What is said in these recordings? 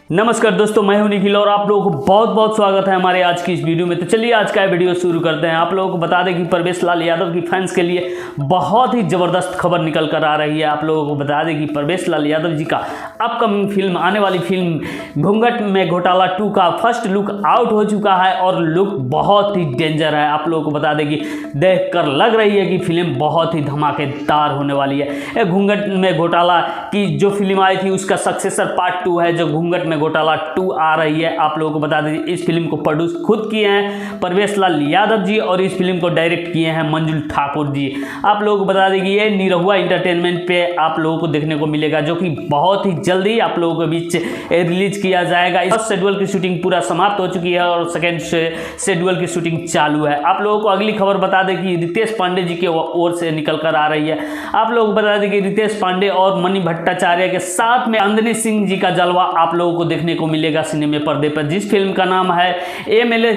नमस्कार दोस्तों, मैं हूं निखिल और आप लोगों को बहुत बहुत स्वागत है हमारे आज की इस वीडियो में। तो चलिए आज का वीडियो शुरू करते हैं। आप लोगों को बता दें कि परवेश लाल यादव की फैंस के लिए बहुत ही ज़बरदस्त खबर निकल कर आ रही है। आप लोगों को बता दें कि परवेश लाल यादव जी का अपकमिंग फिल्म, आने वाली फिल्म घूंघट में घोटाला 2 का फर्स्ट लुक आउट हो चुका है और लुक बहुत ही डेंजर है। आप लोगों को बता दें कि देख कर लग रही है कि फिल्म बहुत ही धमाकेदार होने वाली है। घूंघट में घोटाला की जो फिल्म आई थी उसका सक्सेसर पार्ट 2 है, जो घूंघट में घोटाला 2 आ रही है। आप लोगों को बता दें इस फिल्म को प्रोड्यूस खुद किए हैं परवेश लाल यादव जी और इस फिल्म को डायरेक्ट किए हैं मंजुल ठाकुर जी। आप लोगों को बता दें कि ये निरहुआ एंटरटेनमेंट पे आप लोगों को देखने को मिलेगा, जो कि बहुत ही जल्दी आप लोगों के बीच रिलीज किया जाएगा। इस शेड्यूल की शूटिंग पूरा समाप्त हो चुकी है और सेकेंड शेड्यूल की शूटिंग चालू है। आप लोगों को अगली खबर बता दें कि रितेश पांडे जी की ओर से निकल कर आ रही है। आप लोगों को बता दें कि रितेश पांडे और मणि भट्टाचार्य के साथ में चांदनी सिंह जी का जलवा आप लोगों को देखने को मिलेगा सिनेमा पर्दे पर, जिस फिल्म का नाम है एमएलए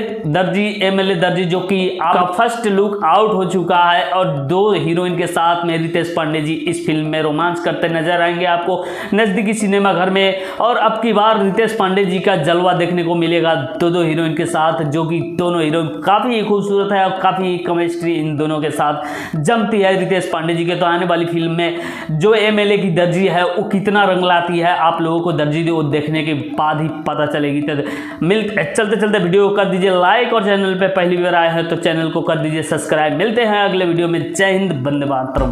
दर्जी, जो कि आपका फर्स्ट लुक आउट हो चुका है और 2 हीरोइन के साथ में रितेश पांडे जी इस फिल्म में रोमांस करते नजर आएंगे आपको नजदीकी सिनेमा घर में। और अब की बार रितेश पांडे जी का जलवा देखने को मिलेगा 2 हीरोइन के साथ, जो कि दोनों हीरोइन काफी खूबसूरत है और काफी केमिस्ट्री इन दोनों के साथ जमती है रितेश पांडे जी के। तो आने वाली फिल्म में जो एमएलए की दर्जी है वो कितना रंग लाती है आप लोगों को दर्जी वो देखने के बाद ही पता चलेगी। तो चलते वीडियो को कर दीजिए लाइक और चैनल पे पहली बार आए हैं तो चैनल को कर दीजिए सब्सक्राइब। मिलते हैं अगले वीडियो में। जय हिंद, वंदे मातरम।